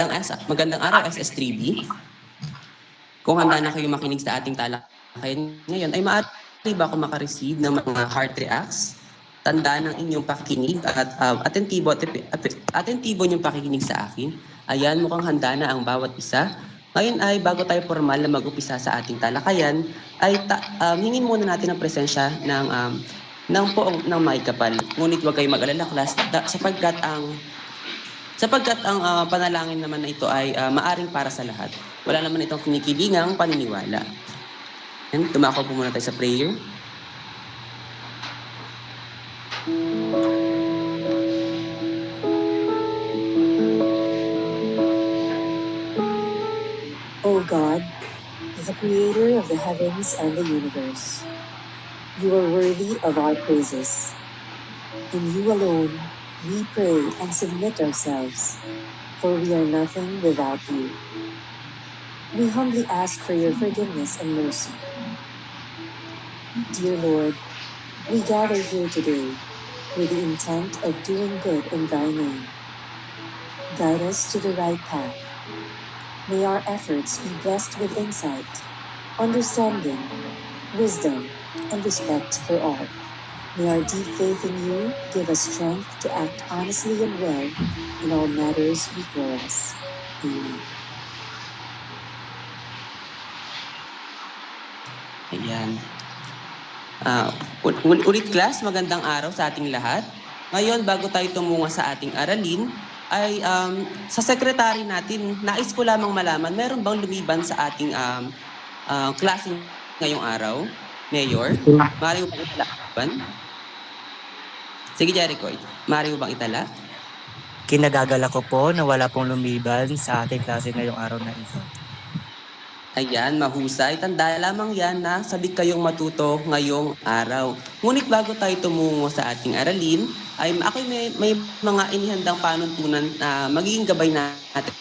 Magandang araw SS3B. Kung handa na kayo makinig sa ating talakayan ngayon, ay maaari ba ako makareceive ng mga heart reacts? Tanda ng inyong pakikinig at atentibo niyong pakikinig sa akin. Ayan, mukhang handa na ang bawat isa. Ngayon ay bago tayo formal na mag-upisa sa ating talakayan, ay hingin muna natin ang presensya ng poong ng may kapal. Ngunit huwag kayong mag-alala, class, sapagkat ang panalangin naman na ito ay maaring para sa lahat. Wala naman itong kinikilingang paniniwala. Yan, tumako po muna tayo sa prayer. O God, the creator of the heavens and the universe, you are worthy of our praises. In you alone, we pray and submit ourselves, for we are nothing without you. We humbly ask for your forgiveness and mercy. Dear Lord, we gather here today with the intent of doing good in thy name. Guide us to the right path. May our efforts be blessed with insight, understanding, wisdom, and respect for all. May our deep faith in you give us strength to act honestly and well in all matters before us. Amen. Ayan. Ulit class, magandang araw sa ating lahat. Ngayon, bago tayo tumungo sa ating aralin, ay sa sekretary natin, nais ko lamang malaman, meron bang lumiban sa ating klase ngayong araw? Mayor, maaari mo bang itala? Sige, Jericho, maaari mo bang itala? Kinagagala ko po na wala pong lumiban sa ating klase ngayong araw na ito. Ayan, mahusay. Tanda lamang yan na sabik kayong matuto ngayong araw. Ngunit bago tayo tumungo sa ating aralin, ay ako may mga inihandang panuntunan na magiging gabay natin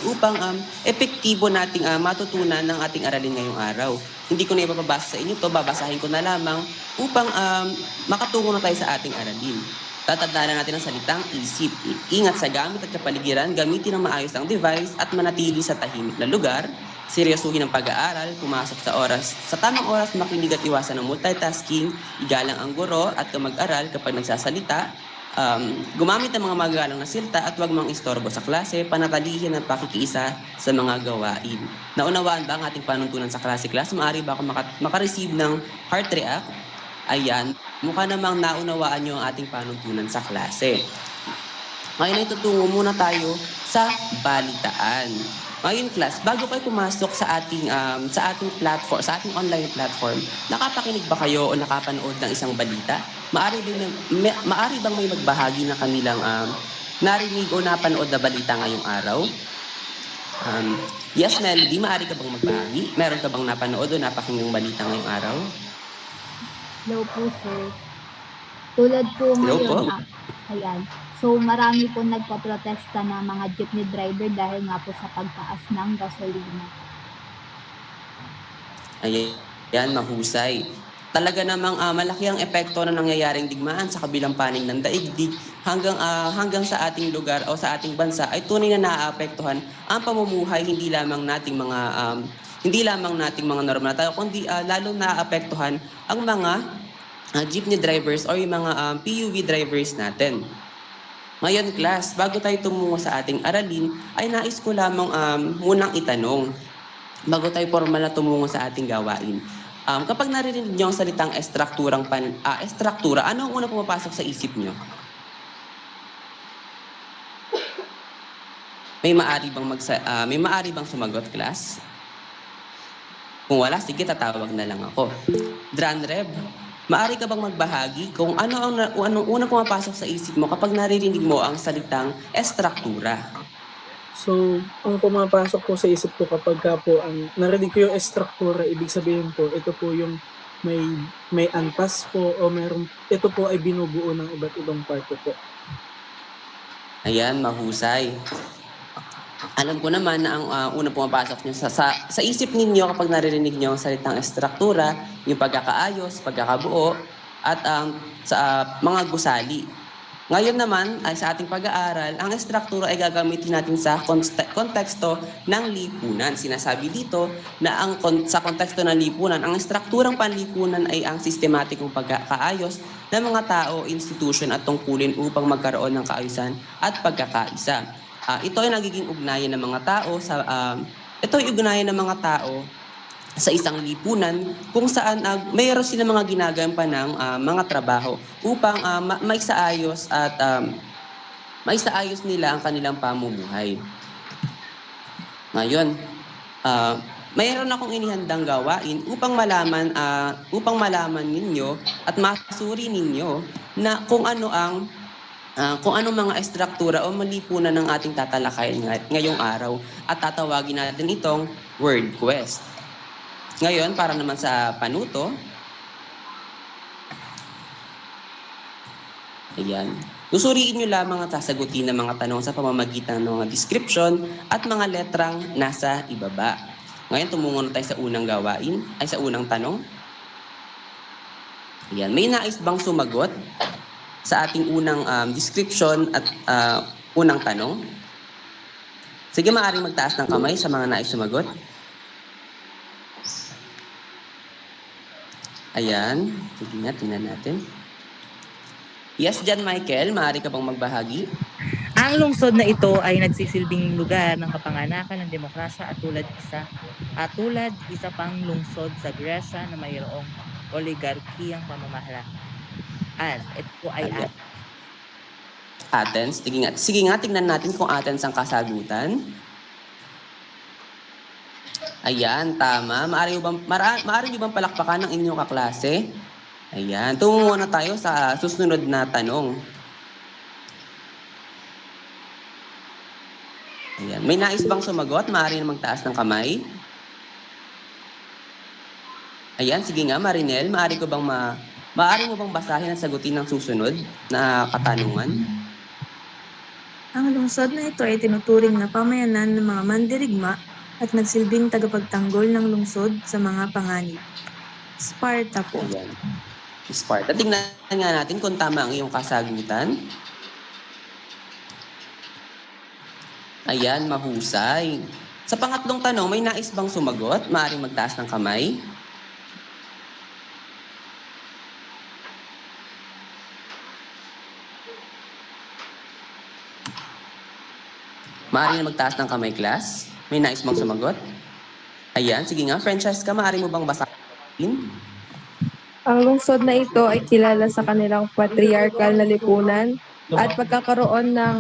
upang epektibo nating matutunan ng ating aralin ngayong araw. Hindi ko na ipapabasa sa inyo to, babasahin ko na lamang upang makatungo na tayo sa ating aralin. Tatandaan natin ang salitang isip. Ingat sa gamit at kapaligiran, gamitin ng maayos ang device at manatili sa tahimik na lugar. Seryosuhin ang pag-aaral, pumasok sa tamang oras, makinig at iwasan ng multitasking, igalang ang guro at kamag-aral kapag nagsasalita, gumamit ng mga magalang na silta at huwag mang istorbo sa klase, panatilihin ang pakikiisa sa mga gawain. Naunawaan ba ang ating panuntunan sa klase class? Maaari ba ako makareceive ng heart react? Ayan, mukha namang naunawaan nyo ang ating panuntunan sa klase. Ngayon ay tutungo muna tayo sa balitaan. Ngayon class, bago kayo pumasok sa ating platform, sa ating online platform, nakapakinig ba kayo o nakapanood ng isang balita? Maari bang may magbahagi na kanilang narinig o napanood na balita ngayong araw? Yes, Melody, maari ka bang magbahagi? Meron ka bang napanood o napakinggang balita ngayong araw? Hello po, sir. Tulad po Hello ngayon, po. ayan. So, marami po nagpa-protesta ng mga jeepney driver dahil nga po sa pagtaas ng gasolina. Ayan, mahusay. Talaga namang malaki ang epekto na nangyayaring digmaan sa kabilang panig ng daigdig hanggang sa ating lugar o sa ating bansa ay tunay na naaapektuhan ang pamumuhay hindi lamang nating mga normal na tao, kundi lalo naaapektuhan ang mga jeepney drivers o yung mga PUV drivers natin. Ngayon class, bago tayo tumungo sa ating aralin, ay nais ko lamang munang itanong, bago tayo formal na tumungo sa ating gawain. Kapag naririnig niyo ang salitang estruktura, ano ang unang pumapasok sa isip niyo? May maari bang sumagot, class? Kung wala, sige, tatawag na lang ako. Dranreb, maari ka bang magbahagi kung anong unang pumapasok sa isip mo kapag naririnig mo ang salitang estruktura? So, ang pumapasok po sa isip ko kapag po ang narinig ko yung estruktura, ibig sabihin po, ito po yung may antas po o ito po ay binubuo ng iba't ibang parte po. Ayan, mahusay. Alam ko naman na ang unang pumapasok nyo sa isip ninyo kapag naririnig nyo ang salitang estruktura, yung pagkakaayos, pagkakabuo, at sa mga gusali. Ngayon naman, ay sa ating pag-aaral, ang estruktura ay gagamitin natin sa konteksto ng lipunan. Sinasabi dito na sa konteksto ng lipunan, ang estrukturang panlipunan ay ang sistematikong pagkakaayos ng mga tao, institusyon at tungkulin upang magkaroon ng kaayusan at pagkakaisa. Ito ay nagiging ugnayan ng mga tao sa isang lipunan kung saan mayroon sila mga ginagampan ng mga trabaho upang maisaayos nila ang kanilang pamumuhay. Ngayon, mayroon akong inihandang gawain upang malaman ninyo at masuri ninyo na kung anong mga estruktura o malipunan ng ating tatalakayin ngayong araw at tatawagin natin itong word quest. Ngayon, para naman sa panuto, ayan. Susuriin nyo lamang at sasagutin ng mga tanong sa pamamagitan ng mga description at mga letrang nasa ibaba. Ngayon, tumungo na tayo sa unang tanong. Ayan. May nais bang sumagot sa ating unang description at unang tanong? Sige, maaaring magtaas ng kamay sa mga nais sumagot. Ayan. Sige nga, tingnan natin. Yes, John Michael, maaari ka bang magbahagi? Ang lungsod na ito ay nagsisilbing lugar ng kapanganakan ng demokrasya at tulad isa pang lungsod sa Gresya na mayroong oligarkiyang pamamahalaan. Ito ay Ayan. Athens. Sige nga, tingnan natin kung Athens ang kasagutan. Ayan, tama. Maaari niyo bang palakpakan ng inyong kaklase? Ayan, tumungo na tayo sa susunod na tanong. Ayan, may nais bang sumagot? Maaari na magtaas ng kamay. Ayan, sige nga, Marinel, maaari mo bang basahin at sagutin ang susunod na katanungan? Ang lungsod na ito ay tinuturing na pamayanan ng mga mandirigma at nagsilbing tagapagtanggol ng lungsod sa mga panganib. Sparta po. Ayan. Sparta. Tingnan nga natin kung tama ang iyong kasagutan. Ayan, mahusay. Sa pangatlong tanong, may nais bang sumagot? Maaaring magtaas ng kamay. Maaari na magtaas ng kamay, class? May nais bang sumagot? Ayan, sige nga. Francesca, maaari mo bang basahin? Ang lungsod na ito ay kilala sa kanilang patriarkal na lipunan at pagkakaroon ng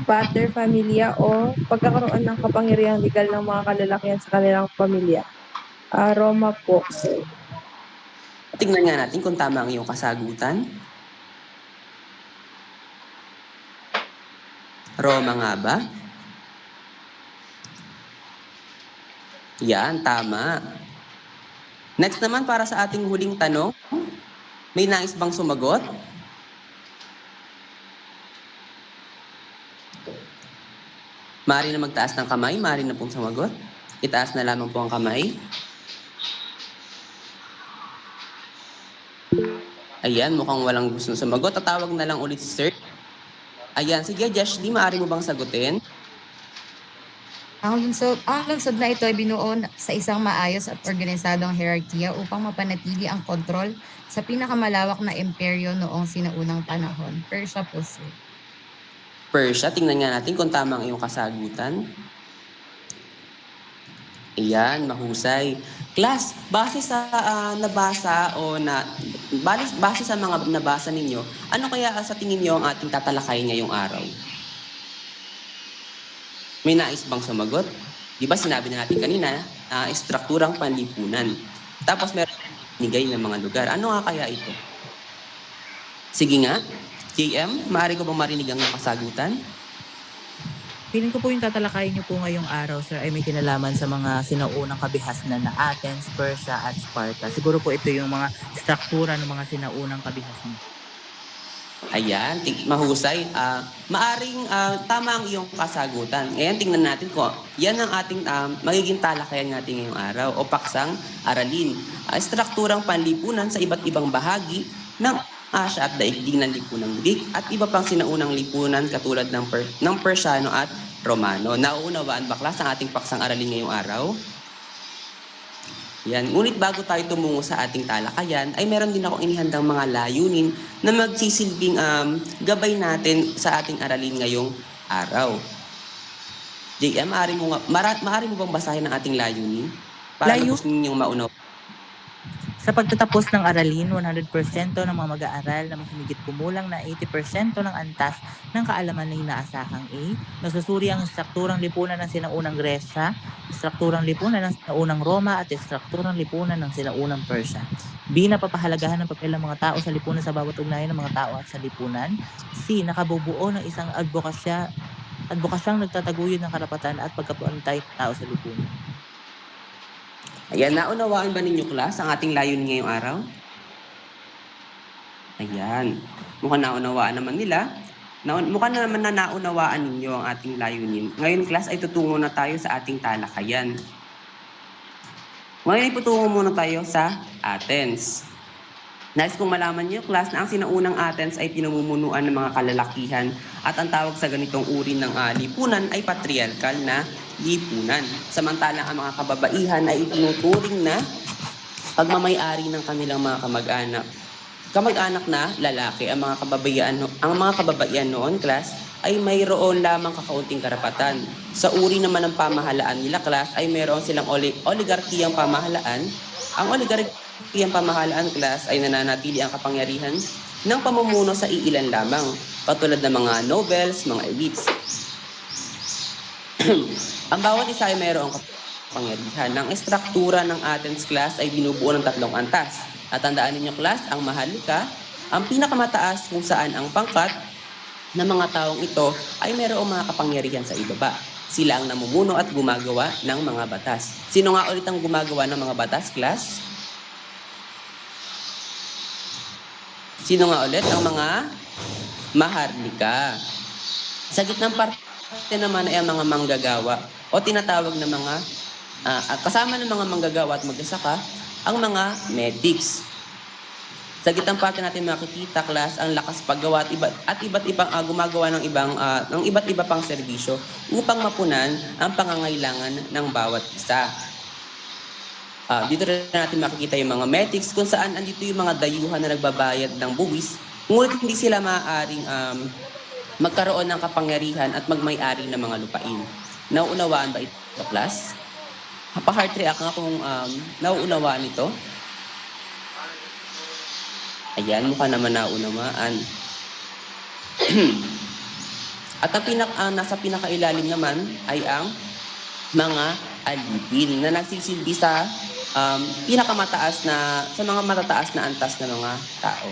paterfamilya o pagkakaroon ng kapangyarihang legal ng mga kalalakihan sa kanilang pamilya. Roma po. Tingnan nga natin kung tama ang iyong kasagutan. Roma nga ba? Yan, tama. Next naman, para sa ating huling tanong, may nais bang sumagot? Maaari na magtaas ng kamay, maaari na pong sumagot. Itaas na lamang po ang kamay. Ayan, mukhang walang gusto sumagot. Tatawag na lang ulit si Sir. Ayan, sige, Josh, maaari mo bang sagutin? Ang lungsod na ito ay binuo sa isang maayos at organisadong hierarkiya upang mapanatili ang kontrol sa pinakamalawak na imperyo noong sinaunang panahon. Persia po, sir. Persia, tingnan nga natin kung tama ang iyong kasagutan. Ayan, mahusay. Class, base sa base sa mga nabasa ninyo, ano kaya sa tingin niyo ang ating tatalakayin ngayong araw? May nais bang sumagot? Di ba sinabi na natin kanina, estrukturang panlipunan. Tapos meron nigay ng mga lugar. Ano nga kaya ito? Sige nga, JM, maaari ko bang marinig ang kasagutan? Feeling ko po yung tatalakayin niyo po ngayong araw, sir, ay may kinalaman sa mga sinaunang kabihasnan na Athens, Persia, at Sparta. Siguro po ito yung mga struktura ng mga sinaunang kabihasnan. Ayan, mahusay. Maaring tama ang iyong kasagutan. Ngayon, tingnan natin ko. Yan ang ating magiging talakayan natin ngayong araw o paksang aralin. Strukturang panlipunan sa iba't ibang bahagi ng Asya at daigdig ng lipunang Greek at iba pang sinaunang lipunan katulad ng Persiano at Romano. Nauunawaan ba klas ang ating paksang aralin ngayong araw? Yan. Ngunit bago tayo tumungo sa ating talakayan, ay meron din akong inihandang mga layunin na magsisilbing gabay natin sa ating aralin ngayong araw. JM, maaari mo bang basahin ang ating layunin? Para lubos ninyong maunaw. Sa pagtatapos ng aralin, 100% ng mga mag-aaral na may hinigit kumulang na 80% ng antas ng kaalaman na inaasahang A, nasusuri ang strukturang lipunan ng sinaunang Gresya, strukturang lipunan ng sinaunang Roma at strukturang lipunan ng sinaunang Persia. B, napapahalagahan ng papel ng mga tao sa lipunan sa bawat ugnayan ng mga tao at sa lipunan. C, nakabubuo ng isang advokasyang nagtataguyod ng karapatan at pagkapantay ng tao sa lipunan. Ayan, naunawaan ba ninyo klas ang ating layunin ngayong araw? Ayan, mukhang naunawaan naman nila. Mukhang naman na naunawaan ninyo ang ating layunin. Ngayon klas ay tutungo na tayo sa ating talakayan. Ngayon ay tutungo muna tayo sa Athens. Nais kong malaman niyo, klas, na ang sinaunang Athens ay pinamumunuan ng mga kalalakihan at ang tawag sa ganitong uri ng lipunan ay patriarkal na lipunan. Samantalang ang mga kababaihan ay itinuturing na pagmamay-ari ng kanilang mga kamag-anak na lalaki. Ang mga kababaihan noon, klas, ay mayroon lamang kakaunting karapatan. Sa uri naman ng pamahalaan nila, klas, ay mayroon silang oligarkiyang pamahalaan. Ang oligarkiyang pamahalaan, klas, ay nananatili ang kapangyarihan ng pamumuno sa iilan lamang, patulad ng mga nobles, mga elites. Ang bawat isa ay mayroong kapangyarihan. Ang estruktura ng Athens, klas, ay binubuo ng 3 antas. At tandaan ninyo, klas, ang mahalika, ang pinakamataas kung saan ang pangkat ng mga taong ito ay mayroong mga kapangyarihan sa ibaba. Sila ang namumuno at gumagawa ng mga batas. Sino nga ulit ang gumagawa ng mga batas, klas? Sino nga ulit ang mga maharlika? Sa gitnang parte naman ay ang mga manggagawa o tinatawag na mga kasama ng mga manggagawa at magsasaka ang mga medics. Sa gitnang parte natin makikita, klas, ang lakas paggawa at iba't ibang gumagawa ng iba't iba pang serbisyo upang mapunan ang pangangailangan ng bawat isa. Dito rin natin makikita yung mga medics kung saan andito yung mga dayuhan na nagbabayad ng buwis, ngunit hindi sila maaaring magkaroon ng kapangyarihan at magmay-ari ng mga lupain. Nauunawaan ba ito, klas? Pa-heart react nga kung nauunawaan ito. Ayan, mukha naman naunawaan. At ang nasa pinakailalim naman ay ang mga alipin na nagsisilbi sa sa mga matataas na antas na mga tao.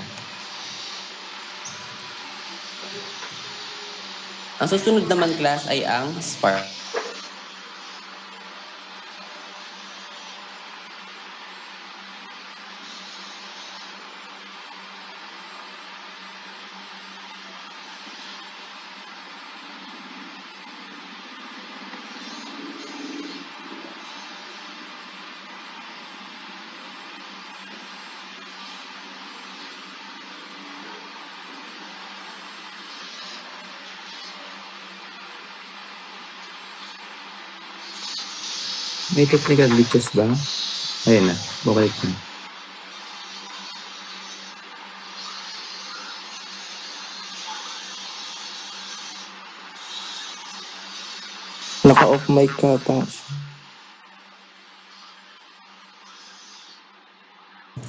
Ang susunod naman, klas, ay ang Sparta. May technical glitches ba? Ayun na, bumalik na. Naka-off mic ka ata.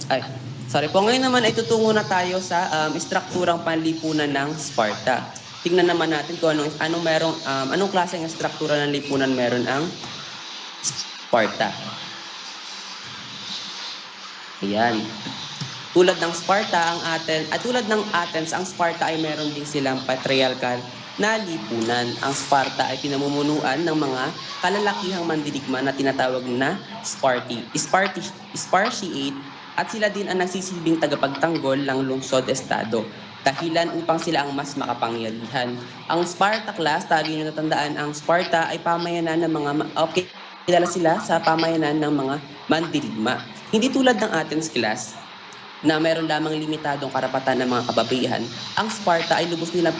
Ay, sorry po. Ngayon naman ay tutungo na tayo sa strukturang panlipunan ng Sparta. Tingnan naman natin kung anong klaseng struktura ng lipunan meron ang Sparta. Ayan. Tulad ng Athens, ang Sparta ay meron din silang patriarchal na lipunan. Ang Sparta ay pinamumunuan ng mga kalalakihang mandirigma na tinatawag na Spartiate, at sila din ang nagsisilbing tagapagtanggol ng lungsod-estado, dahilan upang sila ang mas makapangyarihan. Ang Sparta, class, lagi nyo natandaan, ang Sparta ay pamayanan ng mga kilala sila sa pamayanan ng mga mandirigma. Hindi tulad ng Athens, class, na meron lamang limitadong karapatan ng mga kababaihan, ang Sparta ay lubos nilang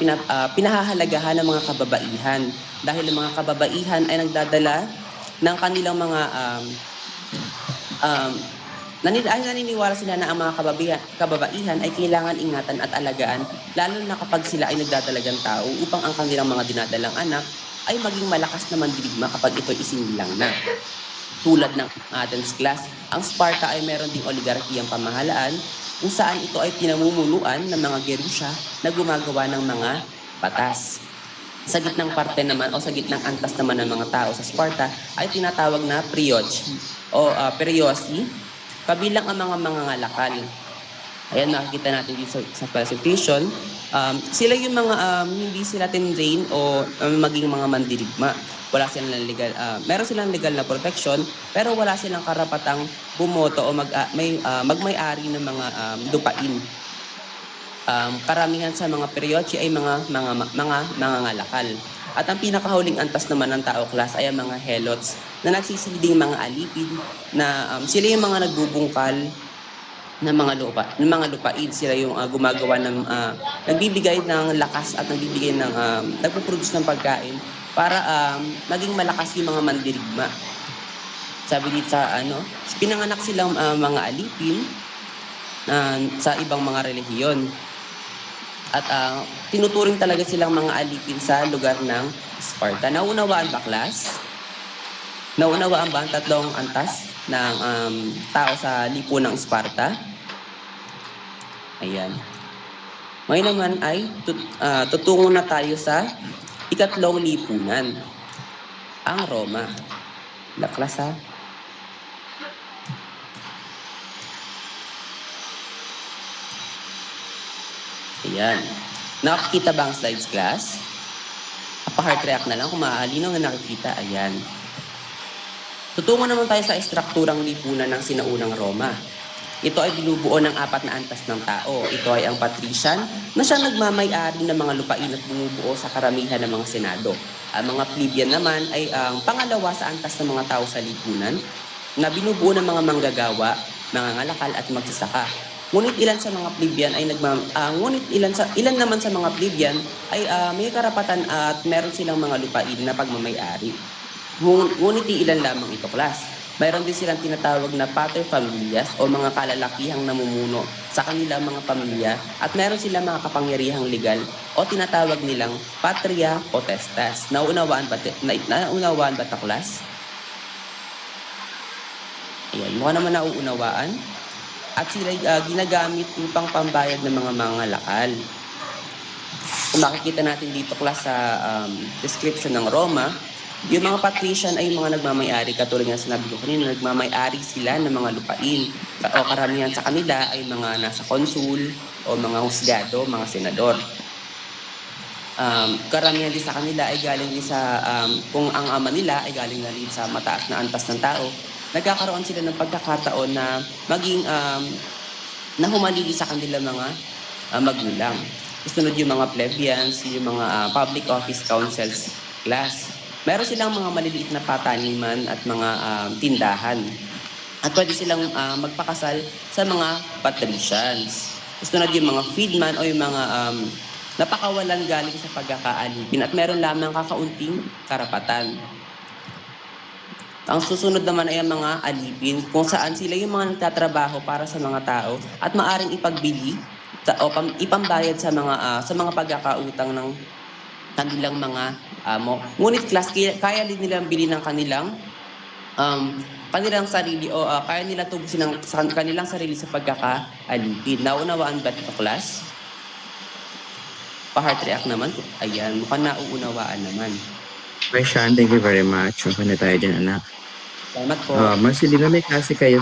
pinahahalagahan ng mga kababaihan dahil ang mga kababaihan ay nagdadala ng kanilang mga naniniwala sila na ang mga kababaihan ay kailangan ingatan at alagaan lalo na kapag sila ay nagdadalagang tao upang ang kanilang mga dinadalang anak ay maging malakas na mandirigma kapag ito isinilang na. Tulad ng Athens class, ang Sparta ay meron ding oligarkiyang pamahalaan kung saan ito ay pinamumunuan ng mga gerusya na gumagawa ng mga batas. Sa gitnang parte naman o sa gitnang antas naman ng mga tao sa Sparta ay tinatawag na periosi, kabilang ang mga mangangalakal. Ayan, nakikita natin dito sa presentation. Sila yung mga hindi sila tinrain o maging mga mandirigma. Wala silang legal, meron silang legal na protection, pero wala silang karapatang bumoto o magmay-ari ng mga lupain. Karamihan sa mga peryochi ay mga mangangalakal. At ang pinakahuling antas naman ng tao class ay ang mga helots na nagsisilbing mga alipid na sila yung mga nagbubungkal ng mga lupain. Sila yung gumagawa ng nagbibigay ng lakas at nagbibigay ng nagpo-produce ng pagkain para maging malakas yung mga mandirigma. Sabi dito sa pinanganak silang mga alipin sa ibang mga relihiyon. At tinuturing talaga silang mga alipin sa lugar ng Sparta. Naunawaan ba, class? Naunawaan ba ang tatlong antas ng tao sa lipunang Sparta? Ayan. Ngayon naman ay tutungo na tayo sa ikatlong lipunan, ang Roma. La class, ha? Ayan. Nakikita ba ang slides, class? Pa-heart react na lang kung maalinaw na nakikita. Ayan. Tutungo naman tayo sa estrukturang lipunan ng sinaunang Roma. Ito ay binubuo ng 4 na antas ng tao. Ito ay ang patrician na siya nagmamay-ari ng mga lupain at bumubuo sa karamihan ng mga senado. Ang mga plebeian naman ay ang pangalawa sa antas ng mga tao sa lipunan na binubuo ng mga manggagawa, mga ngalakal at magsasaka. Ngunit ilan sa mga plebeian ay ilan naman sa mga plebeian ay may karapatan at meron silang mga lupain na pagmamay-ari. Ngunit ilan lamang ito, class. Mayroon din silang tinatawag na paterfamilias o mga kalalakihang namumuno sa kanilang mga pamilya at meron silang mga kapangyarihang legal o tinatawag nilang patria potestas. Naunawaan ba ito, class? Ayan, mukha naman nauunawaan. At sila ginagamit upang pambayad ng mga mangalakal. Kung makikita natin dito, class, sa description ng Roma, yung mga patrician ay mga nagmamay-ari, katulad nga sinabi ko kanina, nagmamay-ari sila ng mga lupain. O karamihan sa kanila ay mga nasa konsul o mga husgado, mga senador. Karamihan din sa kanila ay galing din sa, kung ang ama nila ay galing na rin sa mataas na antas ng tao, nagkakaroon sila ng pagkakataon na maging nahumalili sa kanilang mga magulang. Sunod yung mga plebeians, yung mga public office councils class. Meron silang mga maliliit na pataniman at mga tindahan. At pwede silang magpakasal sa mga patricians. Sunod yung mga freedman o yung mga napakawalan galing sa pagkakaalipin at meron lamang kakaunting karapatan. Ang susunod naman ay ang mga alipin, kung saan sila yung mga nagtatrabaho para sa mga tao at maaring ipagbili o ipambayad sa mga pagkakautang ng kanilang mga amo. Ngunit class, kaya din nilang bilhin ng kanilang sarili o kaya nila tubusin ng kanilang sarili sa pagkakaalipin. Naunawaan ba ito, class? Pa-heart react naman. Ayan, mukhang nauunawaan naman. Sean, thank you very much. Okay na tayo dyan, anak. Salamat po. Marcy, di ba may klase kayo